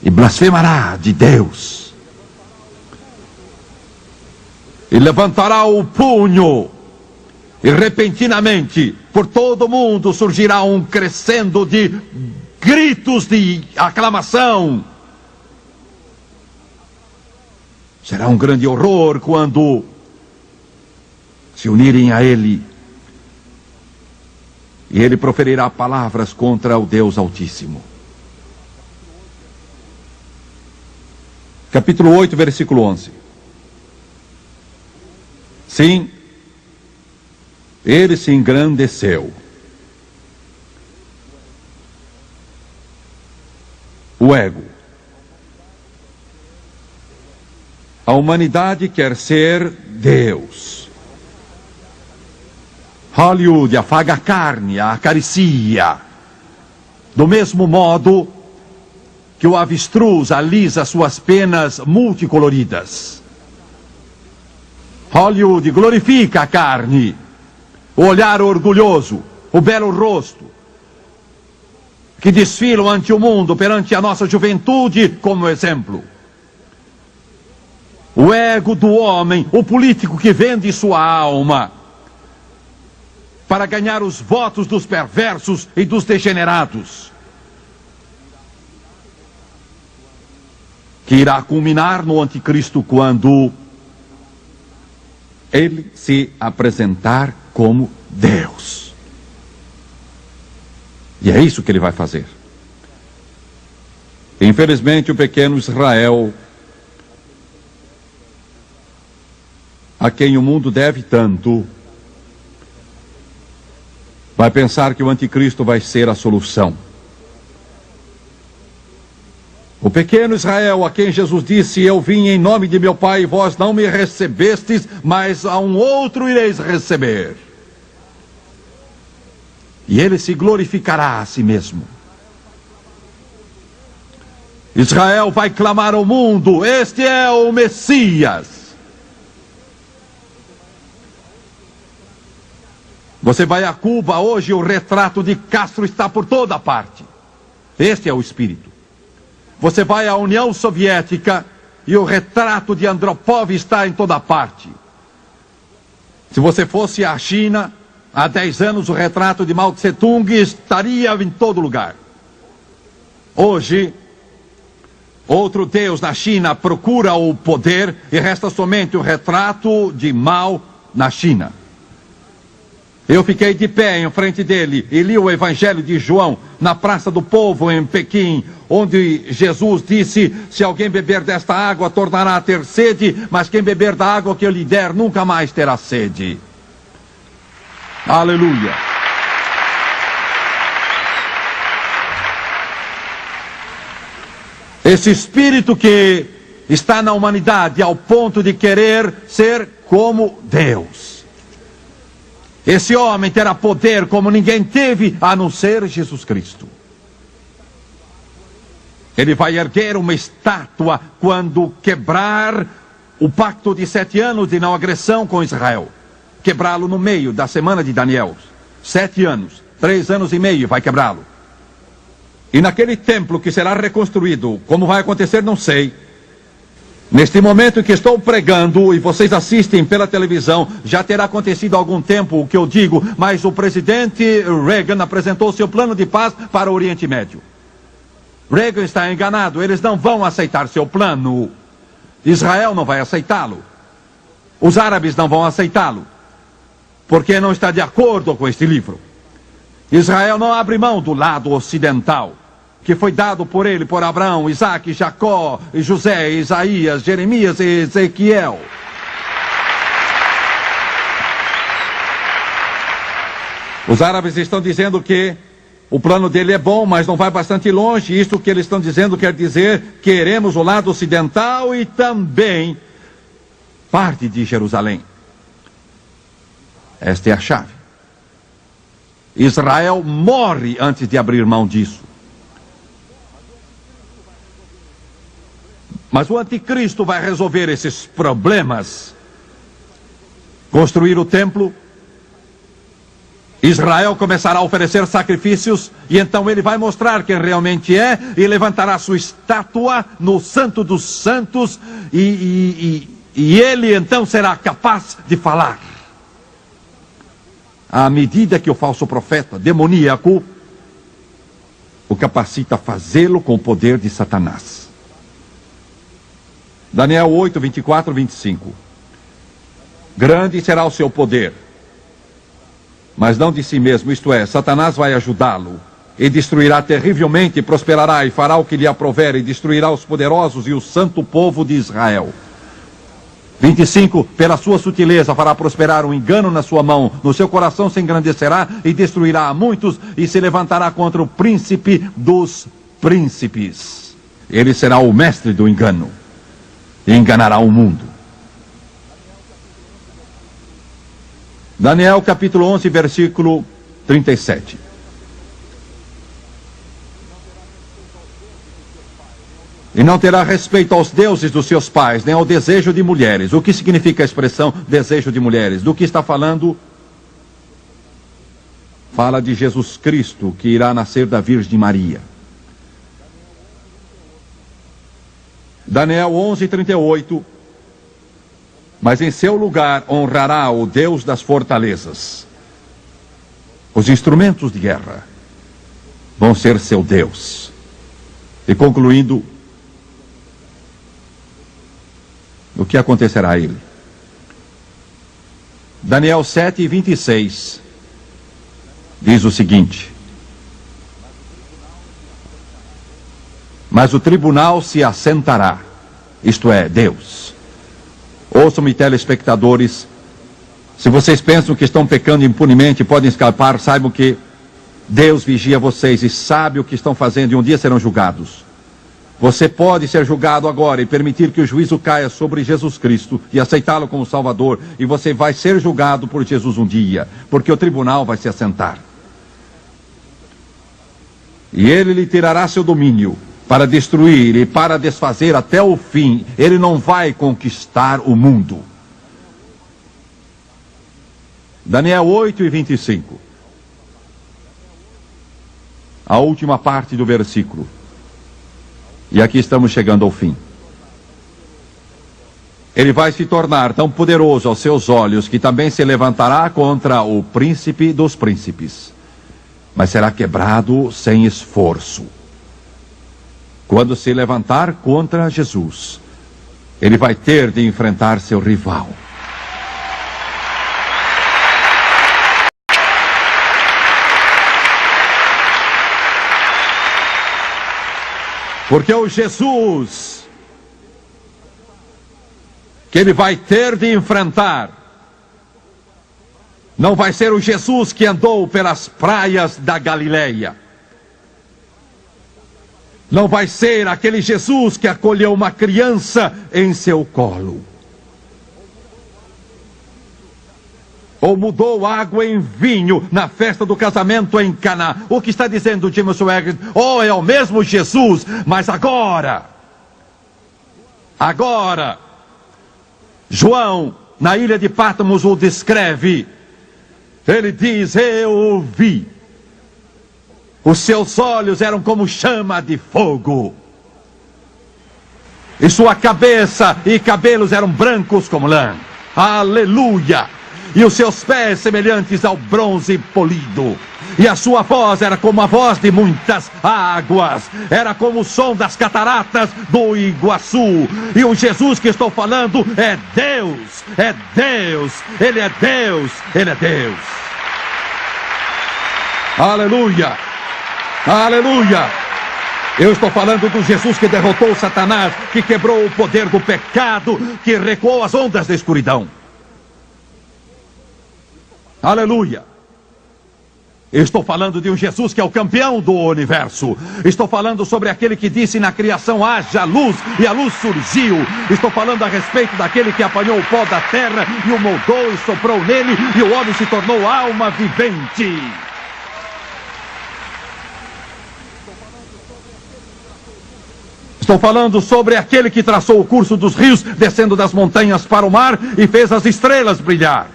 e blasfemará de Deus e levantará o punho, e repentinamente por todo o mundo surgirá um crescendo de gritos de aclamação. Será um grande horror quando se unirem a ele, e ele proferirá palavras contra o Deus Altíssimo. Capítulo 8, versículo 11. Sim, ele se engrandeceu. O ego. A humanidade quer ser Deus. Hollywood afaga a carne, a acaricia, do mesmo modo que o avestruz alisa suas penas multicoloridas. Hollywood glorifica a carne, o olhar orgulhoso, o belo rosto, que desfilam ante o mundo, perante a nossa juventude como exemplo. O ego do homem, o político que vende sua alma para ganhar os votos dos perversos e dos degenerados, que irá culminar no anticristo quando ele se apresentar como Deus. E é isso que ele vai fazer. Infelizmente, o pequeno Israel, a quem o mundo deve tanto, vai pensar que o anticristo vai ser a solução. O pequeno Israel, a quem Jesus disse: eu vim em nome de meu Pai, e vós não me recebestes, mas a um outro ireis receber. E ele se glorificará a si mesmo. Israel vai clamar ao mundo: este é o Messias. Você vai a Cuba hoje, o retrato de Castro está por toda parte. Este é o espírito. Você vai à União Soviética e o retrato de Andropov está em toda parte. Se você fosse à China, há 10 anos o retrato de Mao Tse Tung estaria em todo lugar. Hoje, outro Deus na China procura o poder e resta somente o retrato de Mao na China. Eu fiquei de pé em frente dele e li o Evangelho de João na Praça do Povo em Pequim, onde Jesus disse: se alguém beber desta água tornará a ter sede, mas quem beber da água que eu lhe der nunca mais terá sede. Aleluia. Esse espírito que está na humanidade ao ponto de querer ser como Deus. Esse homem terá poder como ninguém teve, a não ser Jesus Cristo. Ele vai erguer uma estátua quando quebrar o pacto de 7 anos de não agressão com Israel. Quebrá-lo no meio da semana de Daniel. 7 anos, 3 anos e meio vai quebrá-lo. E naquele templo que será reconstruído, como vai acontecer não sei. Neste momento que estou pregando e vocês assistem pela televisão, já terá acontecido há algum tempo o que eu digo, mas o presidente Reagan apresentou seu plano de paz para o Oriente Médio. Reagan está enganado, eles não vão aceitar seu plano. Israel não vai aceitá-lo. Os árabes não vão aceitá-lo, porque não está de acordo com este livro. Israel não abre mão do lado ocidental, que foi dado por ele, por Abraão, Isaac, Jacó, José, Isaías, Jeremias e Ezequiel. Os árabes estão dizendo que o plano dele é bom, mas não vai bastante longe. Isto que eles estão dizendo quer dizer: queremos o lado ocidental e também parte de Jerusalém. Esta é a chave. Israel morre antes de abrir mão disso. Mas o anticristo vai resolver esses problemas. Construir o templo. Israel começará a oferecer sacrifícios. E então ele vai mostrar quem realmente é. E levantará sua estátua no Santo dos Santos. E ele então será capaz de falar. À medida que o falso profeta demoníaco o capacita a fazê-lo com o poder de Satanás. Daniel 8, 24, 25. Grande será o seu poder, mas não de si mesmo, isto é, Satanás vai ajudá-lo, e destruirá terrivelmente, prosperará e fará o que lhe aprouver, e destruirá os poderosos e o santo povo de Israel. 25. Pela sua sutileza fará prosperar o engano na sua mão, no seu coração se engrandecerá e destruirá a muitos, e se levantará contra o príncipe dos príncipes. Ele será o mestre do engano. E enganará o mundo. Daniel capítulo 11, versículo 37. E não terá respeito aos deuses dos seus pais, nem ao desejo de mulheres. O que significa a expressão desejo de mulheres? Do que está falando? Fala de Jesus Cristo, que irá nascer da Virgem Maria. Daniel 11, 38. Mas em seu lugar honrará o Deus das fortalezas. Os instrumentos de guerra vão ser seu Deus. E concluindo, o que acontecerá a ele? Daniel 7, 26 diz o seguinte: mas o tribunal se assentará, isto é, Deus. Ouçam-me, telespectadores, Se vocês pensam que estão pecando impunemente e podem escapar, saibam que Deus vigia vocês e sabe o que estão fazendo e um dia serão julgados. Você pode ser julgado agora e permitir que o juízo caia sobre Jesus Cristo e aceitá-lo como Salvador, e você vai ser julgado por Jesus um dia, porque o tribunal vai se assentar. E ele lhe tirará seu domínio para destruir e para desfazer até o fim. Ele não vai conquistar o mundo. Daniel 8:25. A última parte do versículo. E aqui estamos chegando ao fim. Ele vai se tornar tão poderoso aos seus olhos que também se levantará contra o príncipe dos príncipes, mas será quebrado sem esforço. Quando se levantar contra Jesus, ele vai ter de enfrentar seu rival. Porque o Jesus que ele vai ter de enfrentar não vai ser o Jesus que andou pelas praias da Galileia. Não vai ser aquele Jesus que acolheu uma criança em seu colo. Ou mudou água em vinho na festa do casamento em Caná. O que está dizendo Jim Swaggart? Oh, é o mesmo Jesus, mas agora, João, na ilha de Patmos, o descreve. Ele diz: eu o vi. Os seus olhos eram como chama de fogo. E sua cabeça e cabelos eram brancos como lã. Aleluia! E os seus pés semelhantes ao bronze polido. E a sua voz era como a voz de muitas águas. Era como o som das cataratas do Iguaçu. E o Jesus que estou falando é Deus. É Deus. Ele é Deus. Ele é Deus. Aleluia. Aleluia. Eu estou falando do Jesus que derrotou Satanás, que quebrou o poder do pecado, que recuou as ondas da escuridão. Aleluia. Estou falando de um Jesus que é o campeão do universo. Estou falando sobre aquele que disse na criação: haja luz, e a luz surgiu. Estou falando a respeito daquele que apanhou o pó da terra e o moldou e soprou nele, e o homem se tornou alma vivente. Estou falando sobre aquele que traçou o curso dos rios, descendo das montanhas para o mar e fez as estrelas brilhar.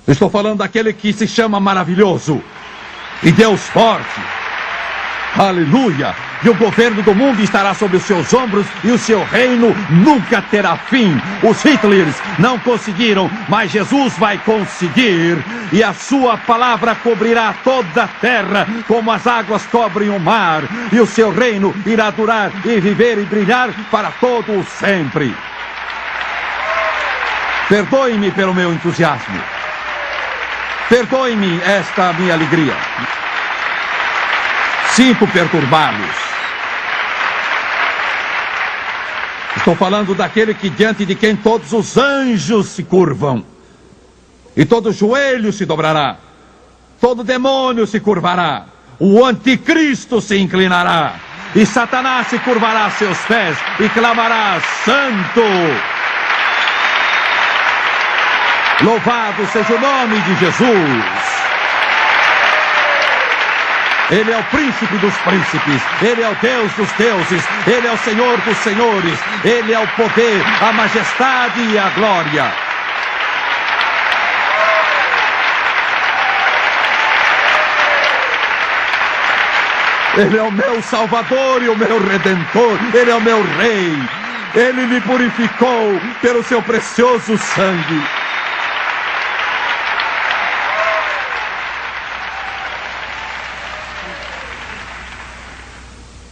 Estou falando daquele que se chama maravilhoso e Deus forte. Aleluia! E o governo do mundo estará sobre os seus ombros e o seu reino nunca terá fim. Os Hitlers não conseguiram, mas Jesus vai conseguir. E a sua palavra cobrirá toda a terra, como as águas cobrem o mar. E o seu reino irá durar e viver e brilhar para todo o sempre. Perdoe-me pelo meu entusiasmo. Perdoe-me esta minha alegria. Sinto perturbá-los. Estou falando daquele que diante de quem todos os anjos se curvam. E todo joelho se dobrará. Todo demônio se curvará. O anticristo se inclinará. E Satanás se curvará a seus pés e clamará: santo! Louvado seja o nome de Jesus. Ele é o príncipe dos príncipes. Ele é o Deus dos deuses. Ele é o Senhor dos senhores. Ele é o poder, a majestade e a glória. Ele é o meu Salvador e o meu Redentor. Ele é o meu Rei. Ele me purificou pelo seu precioso sangue.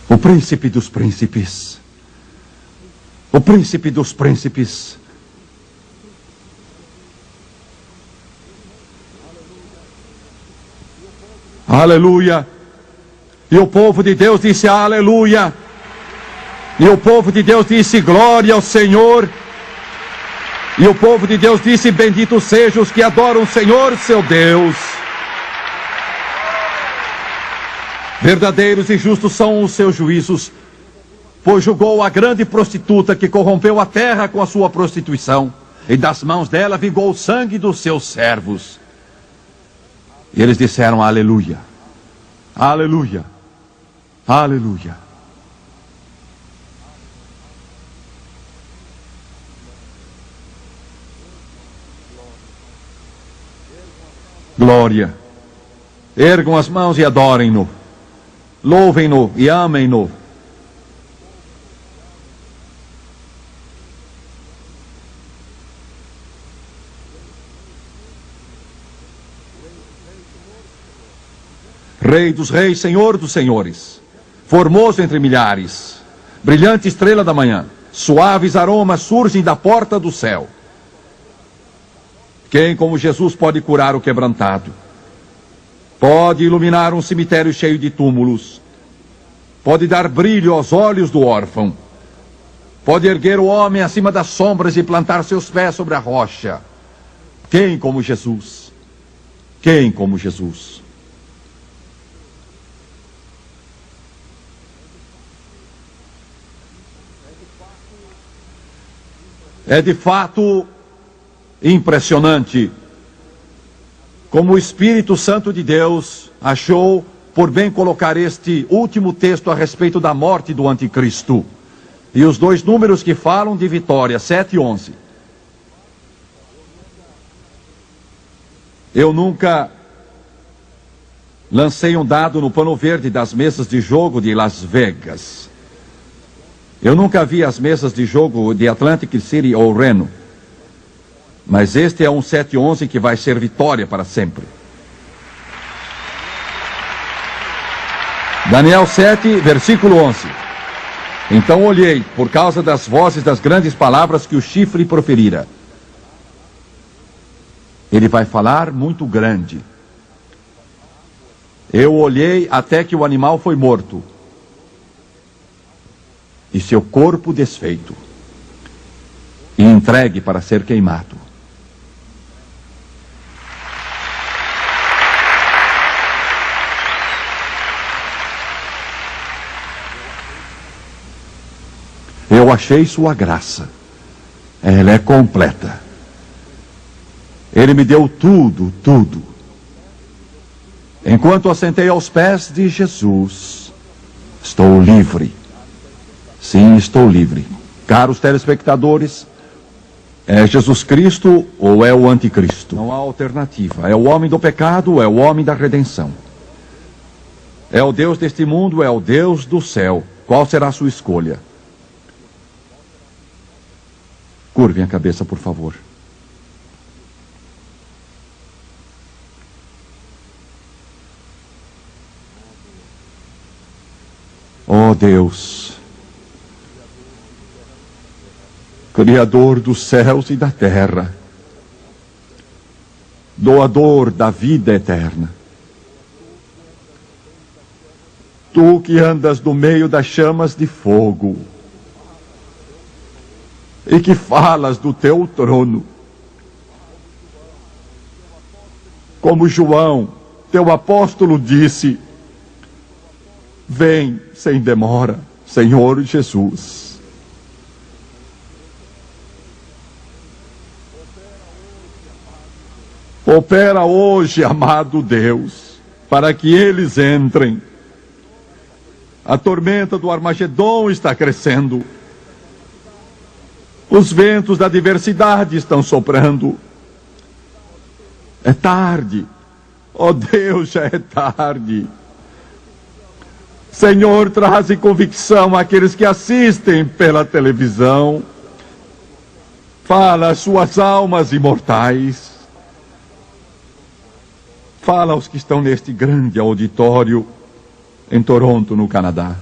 O príncipe dos príncipes. O príncipe dos príncipes. Aleluia. E o povo de Deus disse aleluia. E o povo de Deus disse: glória ao Senhor. E o povo de Deus disse: benditos sejam os que adoram o Senhor, seu Deus. Verdadeiros e justos são os seus juízos, pois julgou a grande prostituta que corrompeu a terra com a sua prostituição, e das mãos dela vingou o sangue dos seus servos. E eles disseram: aleluia, aleluia, aleluia. Glória. Ergam as mãos e adorem-no. Louvem-no e amem-no. Rei dos reis, Senhor dos senhores, formoso entre milhares, brilhante estrela da manhã, suaves aromas surgem da porta do céu. Quem como Jesus pode curar o quebrantado? Pode iluminar um cemitério cheio de túmulos. Pode dar brilho aos olhos do órfão. Pode erguer o homem acima das sombras e plantar seus pés sobre a rocha. Quem como Jesus? Quem como Jesus? É de fato impressionante como o Espírito Santo de Deus achou por bem colocar este último texto a respeito da morte do anticristo. E os dois números que falam de vitória, 7 e 11. Eu nunca lancei um dado no pano verde das mesas de jogo de Las Vegas. Eu nunca vi as mesas de jogo de Atlantic City ou Reno. Mas este é um 7-11 que vai ser vitória para sempre. Daniel 7, versículo 11. Então olhei, por causa das vozes das grandes palavras que o chifre proferira. Ele vai falar muito grande. Eu olhei até que o animal foi morto, e seu corpo desfeito, e entregue para ser queimado. Eu achei sua graça. Ela é completa. Ele me deu tudo, tudo. Enquanto assentei aos pés de Jesus, estou livre. Sim, estou livre. Caros telespectadores, é Jesus Cristo ou é o anticristo? Não há alternativa. É o homem do pecado ou é o homem da redenção? É o Deus deste mundo ou é o Deus do céu? Qual será a sua escolha? Curvem a cabeça, por favor. Oh Deus, Criador dos céus e da terra, doador da vida eterna, Tu que andas no meio das chamas de fogo, e que falas do teu trono, como João, teu apóstolo, disse: vem sem demora, Senhor Jesus. Opera hoje, amado Deus, para que eles entrem. A tormenta do Armagedon está crescendo. Os ventos da adversidade estão soprando. É tarde. Oh Deus, já é tarde. Senhor, traze convicção àqueles que assistem pela televisão. Fala às suas almas imortais. Fala aos que estão neste grande auditório em Toronto, no Canadá.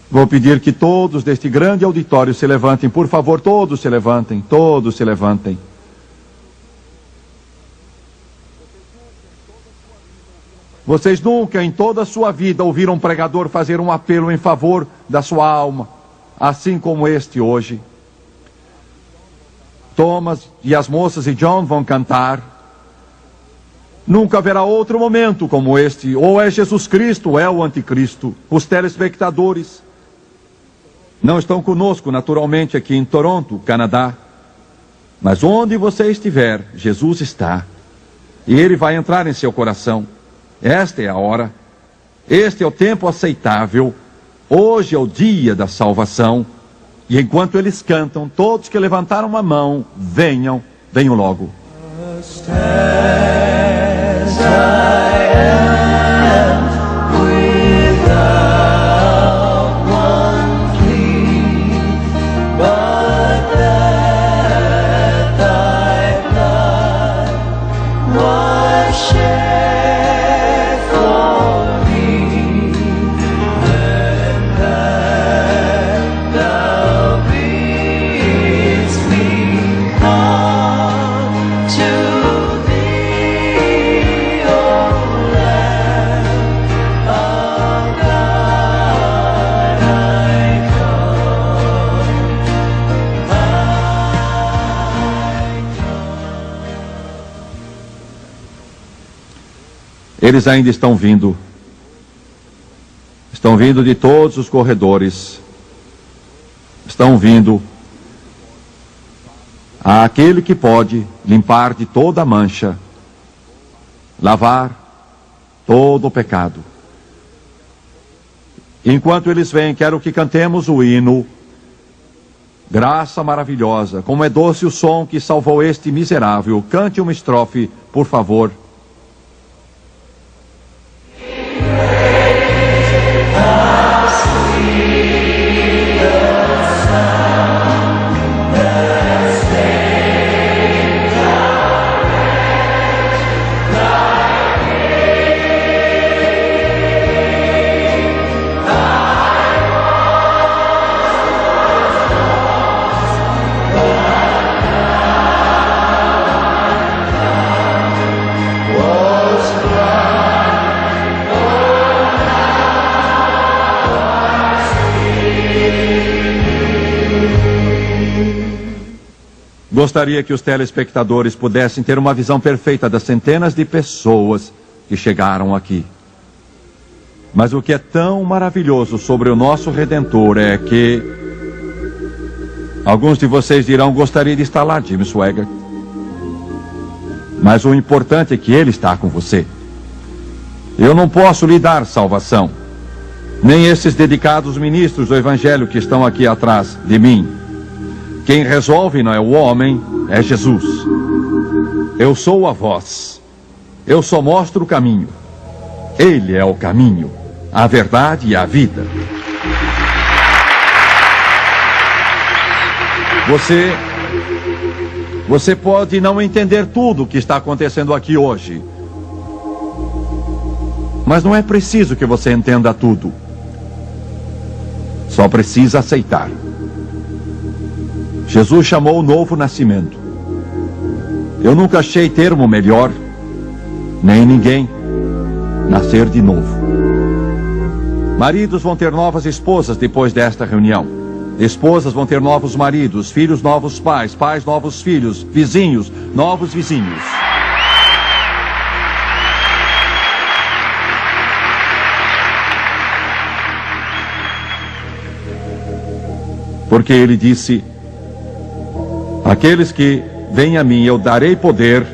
Vou pedir que todos deste grande auditório se levantem, por favor, todos se levantem, todos se levantem. Vocês nunca em toda a sua vida ouviram um pregador fazer um apelo em favor da sua alma, assim como este hoje. Thomas e as moças e John vão cantar. Nunca haverá outro momento como este. Ou é Jesus Cristo ou é o anticristo. Os telespectadores não estão conosco naturalmente aqui em Toronto, Canadá. Mas onde você estiver, Jesus está. E Ele vai entrar em seu coração. Esta é a hora. Este é o tempo aceitável. Hoje é o dia da salvação. E enquanto eles cantam, todos que levantaram a mão, venham logo. Eles ainda estão vindo de todos os corredores, estão vindo àquele que pode limpar de toda a mancha, lavar todo o pecado. Enquanto eles vêm, quero que cantemos o hino Graça Maravilhosa. Como é doce o som que salvou este miserável. Cante uma estrofe, por favor. Gostaria que os telespectadores pudessem ter uma visão perfeita das centenas de pessoas que chegaram aqui. Mas o que é tão maravilhoso sobre o nosso Redentor é que alguns de vocês dirão: gostaria de estar lá, Jim Swaggart. Mas o importante é que Ele está com você. Eu não posso lhe dar salvação, nem esses dedicados ministros do Evangelho que estão aqui atrás de mim. Quem resolve não é o homem, é Jesus. Eu sou a voz. Eu só mostro o caminho. Ele é o caminho, a verdade e a vida. Você pode não entender tudo o que está acontecendo aqui hoje. Mas não é preciso que você entenda tudo. Só precisa aceitar. Jesus chamou o novo nascimento. Eu nunca achei termo melhor, nem ninguém, nascer de novo. Maridos vão ter novas esposas depois desta reunião. Esposas vão ter novos maridos, filhos novos pais, pais novos filhos, vizinhos, novos vizinhos. Porque Ele disse: aqueles que vêm a mim, eu darei poder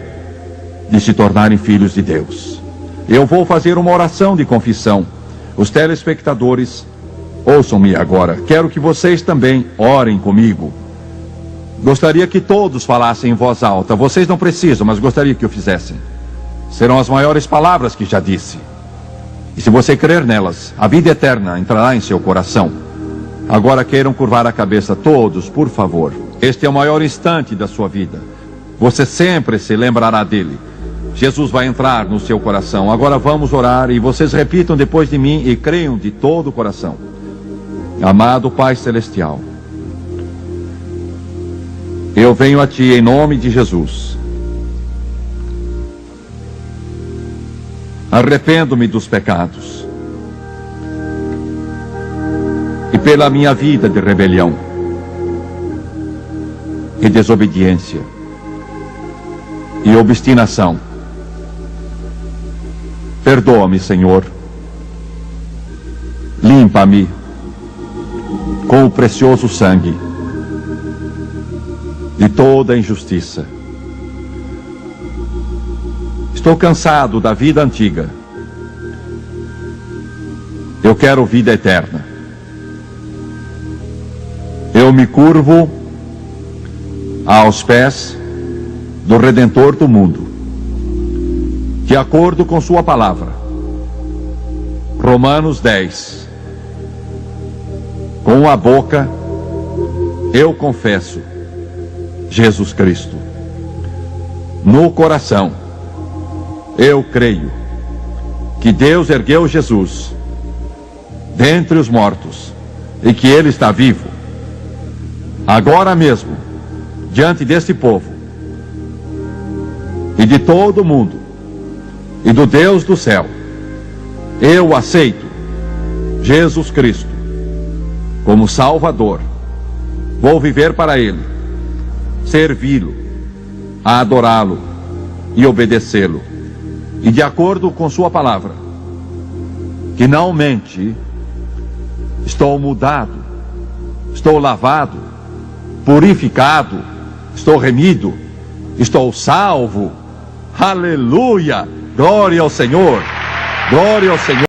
de se tornarem filhos de Deus. Eu vou fazer uma oração de confissão. Os telespectadores, ouçam-me agora. Quero que vocês também orem comigo. Gostaria que todos falassem em voz alta. Vocês não precisam, mas gostaria que o fizessem. Serão as maiores palavras que já disse. E se você crer nelas, a vida eterna entrará em seu coração. Agora queiram curvar a cabeça todos, por favor. Este é o maior instante da sua vida. Você sempre se lembrará dele. Jesus vai entrar no seu coração. Agora vamos orar e vocês repitam depois de mim e creiam de todo o coração. Amado Pai Celestial, eu venho a Ti em nome de Jesus. Arrependo-me dos pecados e pela minha vida de rebelião e desobediência e obstinação. Perdoa-me, Senhor. Limpa-me com o precioso sangue de toda injustiça. Estou cansado da vida antiga. Eu quero vida eterna. Eu me curvo aos pés do Redentor do mundo, de acordo com sua palavra. Romanos 10. Com a boca eu confesso Jesus Cristo. No coração eu creio que Deus ergueu Jesus dentre os mortos e que Ele está vivo. Agora mesmo, diante deste povo e de todo o mundo e do Deus do céu, eu aceito Jesus Cristo como Salvador. Vou viver para Ele, servi-lo, adorá-lo e obedecê-lo. E de acordo com sua palavra, finalmente estou mudado, estou lavado, purificado, estou remido, estou salvo. Aleluia! Glória ao Senhor! Glória ao Senhor!